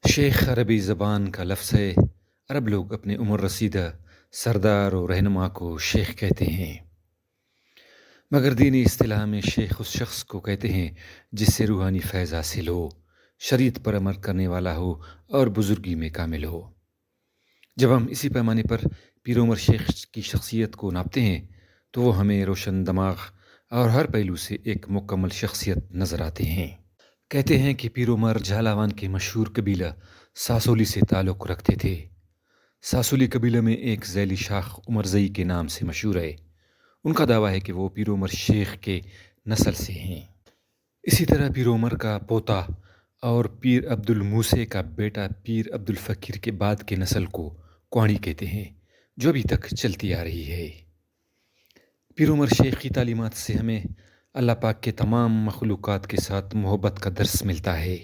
شیخ عربی زبان کا لفظ ہے۔ عرب لوگ اپنے عمر رسیدہ سردار و رہنما کو شیخ کہتے ہیں، مگر دینی اصطلاح میں شیخ اس شخص کو کہتے ہیں جس سے روحانی فیض حاصل ہو، شریعت پر عمل کرنے والا ہو اور بزرگی میں کامل ہو۔ جب ہم اسی پیمانے پر پیر عمر شیخ کی شخصیت کو ناپتے ہیں تو وہ ہمیں روشن دماغ اور ہر پہلو سے ایک مکمل شخصیت نظر آتے ہیں۔ کہتے ہیں کہ پیر عمر جھالاوان کے مشہور قبیلہ ساسولی سے تعلق رکھتے تھے۔ ساسولی قبیلہ میں ایک ذیلی شاخ عمر زئی کے نام سے مشہور ہے۔ ان کا دعویٰ ہے کہ وہ پیر عمر شیخ کے نسل سے ہیں۔ اسی طرح پیر عمر کا پوتا اور پیر عبد الموسی کا بیٹا پیر عبد الفقیر کے بعد کے نسل کو کوانی کہتے ہیں، جو ابھی تک چلتی آ رہی ہے۔ پیر عمر شیخ کی تعلیمات سے ہمیں اللہ پاک کے تمام مخلوقات کے ساتھ محبت کا درس ملتا ہے۔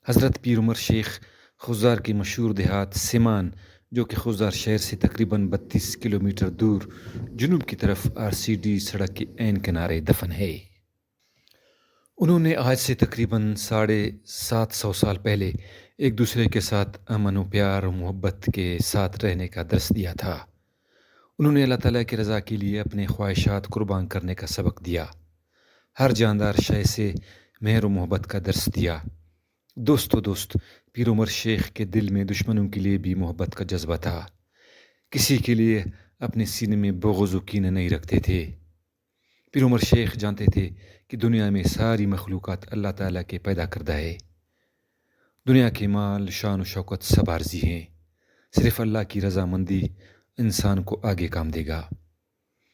حضرت پیر عمر شیخ خضدار کی مشہور دیہات سیمان، جو کہ خضدار شہر سے تقریباً 32 کلومیٹر دور جنوب کی طرف RCD سڑک کے عین کنارے دفن ہے۔ انہوں نے آج سے تقریباً 750 سال پہلے ایک دوسرے کے ساتھ امن و پیار و محبت کے ساتھ رہنے کا درس دیا تھا۔ انہوں نے اللہ تعالیٰ کی رضا کے لیے اپنے خواہشات قربان کرنے کا سبق دیا، ہر جاندار شے سے مہر و محبت کا درس دیا۔ دوست پیر عمر شیخ کے دل میں دشمنوں کے لیے بھی محبت کا جذبہ تھا، کسی کے لیے اپنے سینے میں بغض و کینہ نہیں رکھتے تھے۔ پیر عمر شیخ جانتے تھے کہ دنیا میں ساری مخلوقات اللہ تعالیٰ کے پیدا کردہ ہے۔ دنیا کے مال، شان و شوکت سب عارضی ہیں، صرف اللہ کی رضامندی انسان کو آگے کام دے گا۔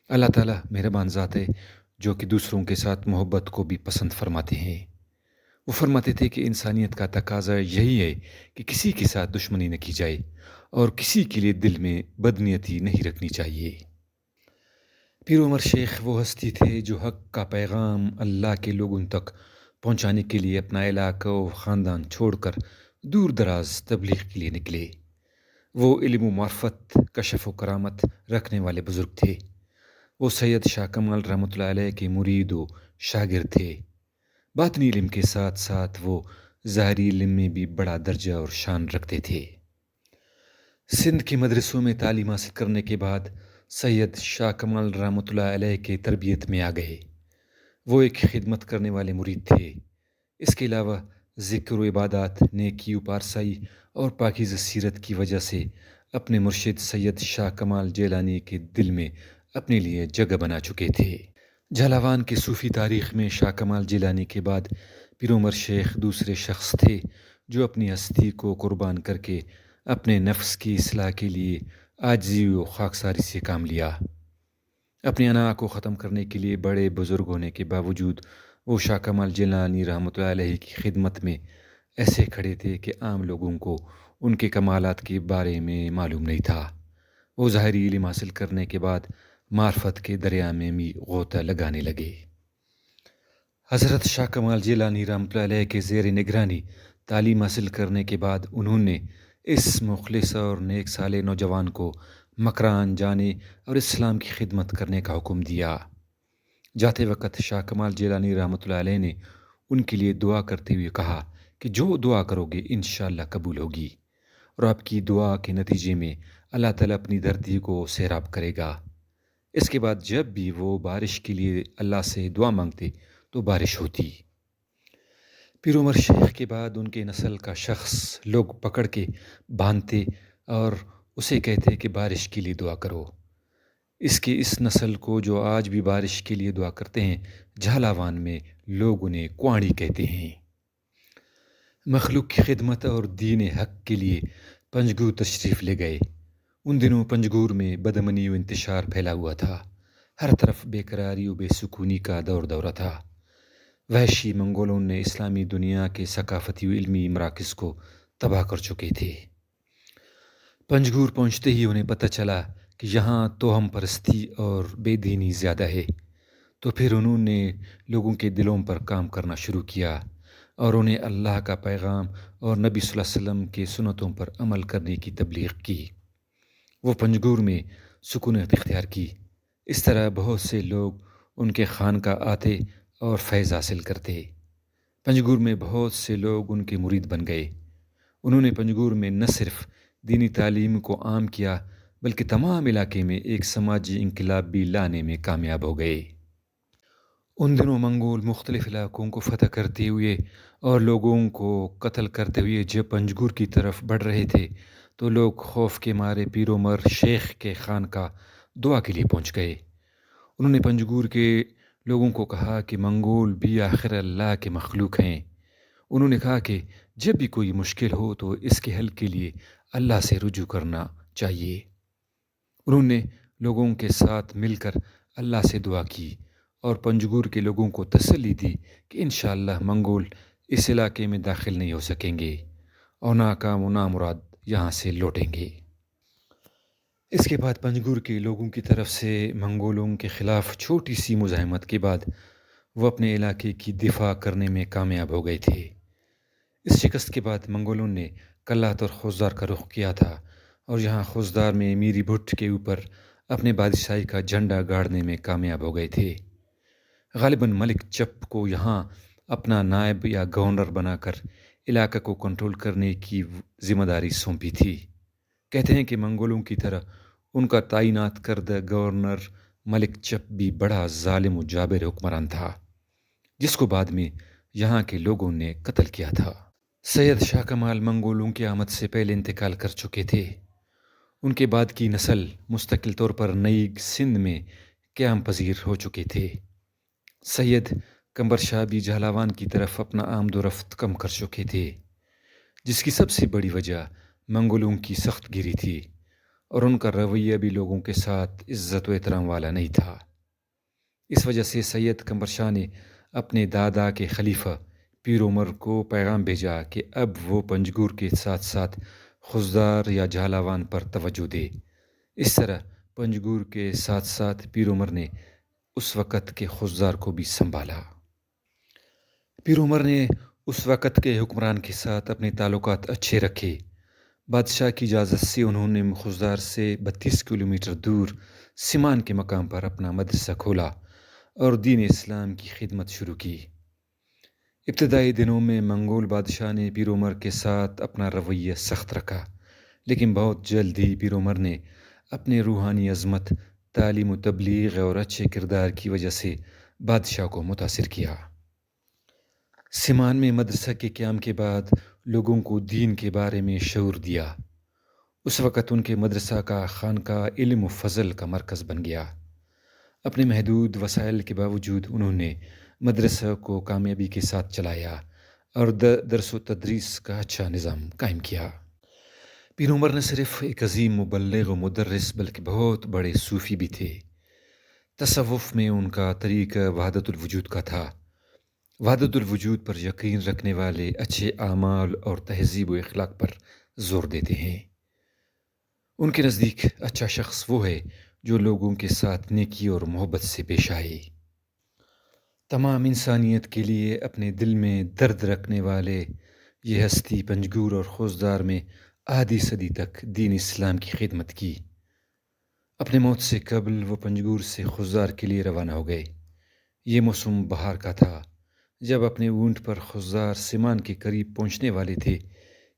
اللہ تعالیٰ مہربان ذات ہے جو کہ دوسروں کے ساتھ محبت کو بھی پسند فرماتے ہیں۔ وہ فرماتے تھے کہ انسانیت کا تقاضا یہی ہے کہ کسی کے ساتھ دشمنی نہ کی جائے اور کسی کے لیے دل میں بدنیتی نہیں رکھنی چاہیے۔ پیر عمر شیخ وہ ہستی تھے جو حق کا پیغام اللہ کے لوگوں تک پہنچانے کے لیے اپنا علاقہ و خاندان چھوڑ کر دور دراز تبلیغ کے لیے نکلے۔ وہ علم و معرفت، کشف و کرامت رکھنے والے بزرگ تھے۔ وہ سید شاہ کمال رحمۃ اللہ علیہ کے مرید و شاگرد تھے۔ باطنی علم کے ساتھ ساتھ وہ ظاہری علم میں بھی بڑا درجہ اور شان رکھتے تھے۔ سندھ کے مدرسوں میں تعلیم حاصل کرنے کے بعد سید شاہ کمال رحمۃ اللہ علیہ کے تربیت میں آ گئے۔ وہ ایک خدمت کرنے والے مرید تھے۔ اس کے علاوہ ذکر و عبادات، نیکی و پارسائی اور پاکیزہ سیرت کی وجہ سے اپنے مرشد سید شاہ کمال جیلانی کے دل میں اپنے لیے جگہ بنا چکے تھے۔ جھالاوان کی صوفی تاریخ میں شاہ کمال جیلانی کے بعد پیر عمر شیخ دوسرے شخص تھے جو اپنی ہستی کو قربان کر کے اپنے نفس کی اصلاح کے لیے عاجزی و خاکساری سے کام لیا۔ اپنی انا کو ختم کرنے کے لیے بڑے بزرگ ہونے کے باوجود وہ شاہ کمال جیلانی رحمۃ اللہ علیہ کی خدمت میں ایسے کھڑے تھے کہ عام لوگوں کو ان کے کمالات کے بارے میں معلوم نہیں تھا۔ وہ ظاہری علم حاصل کرنے کے بعد معرفت کے دریا میں بھی غوطہ لگانے لگے۔ حضرت شاہ کمال جیلانی رحمۃ اللہ علیہ کے زیر نگرانی تعلیم حاصل کرنے کے بعد انہوں نے اس مخلص اور نیک سالے نوجوان کو مکران جانے اور اسلام کی خدمت کرنے کا حکم دیا۔ جاتے وقت شاہ کمال جیلانی رحمۃ اللہ علیہ نے ان کے لیے دعا کرتے ہوئے کہا کہ جو دعا کرو گے انشاءاللہ قبول ہوگی، اور آپ کی دعا کے نتیجے میں اللہ تعالیٰ اپنی دھرتی کو سیراب کرے گا۔ اس کے بعد جب بھی وہ بارش کے لیے اللہ سے دعا مانگتے تو بارش ہوتی۔ پیر عمر شیخ کے بعد ان کے نسل کا شخص لوگ پکڑ کے باندھتے اور اسے کہتے کہ بارش کے لیے دعا کرو۔ اس نسل کو جو آج بھی بارش کے لیے دعا کرتے ہیں، جھالاوان میں لوگ انہیں کوانی کہتے ہیں۔ مخلوق کی خدمت اور دین حق کے لیے پنجگور تشریف لے گئے۔ ان دنوں پنجگور میں بدامنی و انتشار پھیلا ہوا تھا، ہر طرف بے قراری و بے سکونی کا دورہ تھا۔ وحشی منگولوں نے اسلامی دنیا کے ثقافتی و علمی مراکز کو تباہ کر چکے تھے۔ پنجگور پہنچتے ہی انہیں پتہ چلا کہ یہاں توہم پرستی اور بے دینی زیادہ ہے، تو پھر انہوں نے لوگوں کے دلوں پر کام کرنا شروع کیا اور انہیں اللہ کا پیغام اور نبی صلی اللہ علیہ وسلم کے سنتوں پر عمل کرنے کی تبلیغ کی۔ وہ پنجگور میں سکونت اختیار کی۔ اس طرح بہت سے لوگ ان کے خانقاہ آتے اور فیض حاصل کرتے۔ پنجگور میں بہت سے لوگ ان کے مرید بن گئے۔ انہوں نے پنجگور میں نہ صرف دینی تعلیم کو عام کیا بلکہ تمام علاقے میں ایک سماجی انقلاب بھی لانے میں کامیاب ہو گئے۔ ان دنوں منگول مختلف علاقوں کو فتح کرتے ہوئے اور لوگوں کو قتل کرتے ہوئے جب پنجگور کی طرف بڑھ رہے تھے تو لوگ خوف کے مارے پیر و مر شیخ کے خانقاہ دعا کے لیے پہنچ گئے۔ انہوں نے پنجگور کے لوگوں کو کہا کہ منگول بھی آخر اللہ کے مخلوق ہیں۔ انہوں نے کہا کہ جب بھی کوئی مشکل ہو تو اس کے حل کے لیے اللہ سے رجوع کرنا چاہیے۔ انہوں نے لوگوں کے ساتھ مل کر اللہ سے دعا کی اور پنجگور کے لوگوں کو تسلی دی کہ انشاءاللہ منگول اس علاقے میں داخل نہیں ہو سکیں گے اور ناکام و نامراد یہاں سے لوٹیں گے۔ اس کے بعد پنجگور کے لوگوں کی طرف سے منگولوں کے خلاف چھوٹی سی مزاحمت کے بعد وہ اپنے علاقے کی دفاع کرنے میں کامیاب ہو گئے تھے۔ اس شکست کے بعد منگولوں نے کلات اور خوزدار کا رخ کیا تھا اور یہاں خوزدار میں میری بھٹ کے اوپر اپنے بادشاہی کا جھنڈا گاڑنے میں کامیاب ہو گئے تھے۔ غالباً ملک چپ کو یہاں اپنا نائب یا گورنر بنا کر علاقہ کو کنٹرول کرنے کی ذمہ داری سونپی تھی۔ کہتے ہیں کہ منگولوں کی طرح ان کا تعینات کردہ گورنر ملک چپ بھی بڑا ظالم و جابر حکمران تھا جس کو بعد میں یہاں کے لوگوں نے قتل کیا تھا۔ سید شاہ کمال منگولوں کی آمد سے پہلے انتقال کر چکے تھے۔ ان کے بعد کی نسل مستقل طور پر نئی سندھ میں قیام پذیر ہو چکے تھے۔ سید کمبر شاہ بھی جہلاوان کی طرف اپنا آمد و رفت کم کر چکے تھے جس کی سب سے بڑی وجہ منگولوں کی سخت گیری تھی اور ان کا رویہ بھی لوگوں کے ساتھ عزت و احترام والا نہیں تھا۔ اس وجہ سے سید کمبر شاہ نے اپنے دادا کے خلیفہ پیر عمر کو پیغام بھیجا کہ اب وہ پنجگور کے ساتھ ساتھ خوزدار یا جہلاوان پر توجہ دے۔ اس طرح پنجگور کے ساتھ ساتھ پیر عمر نے اس وقت کے خوزدار کو بھی سنبھالا۔ پیر عمر نے اس وقت کے حکمران کے ساتھ اپنے تعلقات اچھے رکھے۔ بادشاہ کی اجازت سے انہوں نے خوزدار سے 32 کلومیٹر دور سمان کے مقام پر اپنا مدرسہ کھولا اور دین اسلام کی خدمت شروع کی۔ ابتدائی دنوں میں منگول بادشاہ نے پیر عمر کے ساتھ اپنا رویہ سخت رکھا لیکن بہت جلد ہی پیر عمر نے اپنے روحانی عظمت، تعلیم و تبلیغ اور اچھے کردار کی وجہ سے بادشاہ کو متاثر کیا۔ سمان میں مدرسہ کے قیام کے بعد لوگوں کو دین کے بارے میں شعور دیا۔ اس وقت ان کے مدرسہ کا خانقاہ علم و فضل کا مرکز بن گیا۔ اپنے محدود وسائل کے باوجود انہوں نے مدرسہ کو کامیابی کے ساتھ چلایا اور درس و تدریس کا اچھا نظام قائم کیا۔ پیر عمر نہ صرف ایک عظیم مبلغ و مدرس بلکہ بہت بڑے صوفی بھی تھے۔ تصوف میں ان کا طریقہ وحدت الوجود کا تھا۔ وحدت الوجود پر یقین رکھنے والے اچھے اعمال اور تہذیب و اخلاق پر زور دیتے ہیں۔ ان کے نزدیک اچھا شخص وہ ہے جو لوگوں کے ساتھ نیکی اور محبت سے پیش آئے۔ تمام انسانیت کے لیے اپنے دل میں درد رکھنے والے یہ ہستی پنجگور اور خوزدار میں آدھی صدی تک دین اسلام کی خدمت کی۔ اپنے موت سے قبل وہ پنجگور سے خوزدار کے لیے روانہ ہو گئے۔ یہ موسم بہار کا تھا جب اپنے اونٹ پر خوزدار سمان کے قریب پہنچنے والے تھے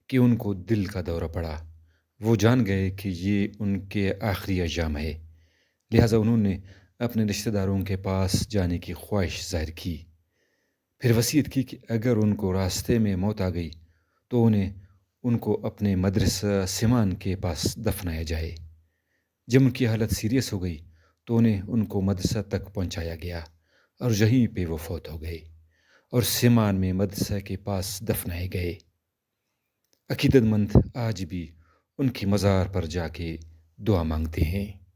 کہ ان کو دل کا دورہ پڑا۔ وہ جان گئے کہ یہ ان کے آخری ایام ہے، لہٰذا انہوں نے اپنے رشتہ داروں کے پاس جانے کی خواہش ظاہر کی۔ پھر وصیت کی کہ اگر ان کو راستے میں موت آ گئی تو ان کو اپنے مدرسہ سمان کے پاس دفنایا جائے۔ جب ان کی حالت سیریس ہو گئی تو انہیں ان کو مدرسہ تک پہنچایا گیا اور یہیں پہ وہ فوت ہو گئے اور سمان میں مدرسہ کے پاس دفنائے گئے۔ عقیدت مند آج بھی ان کی مزار پر جا کے دعا مانگتے ہیں۔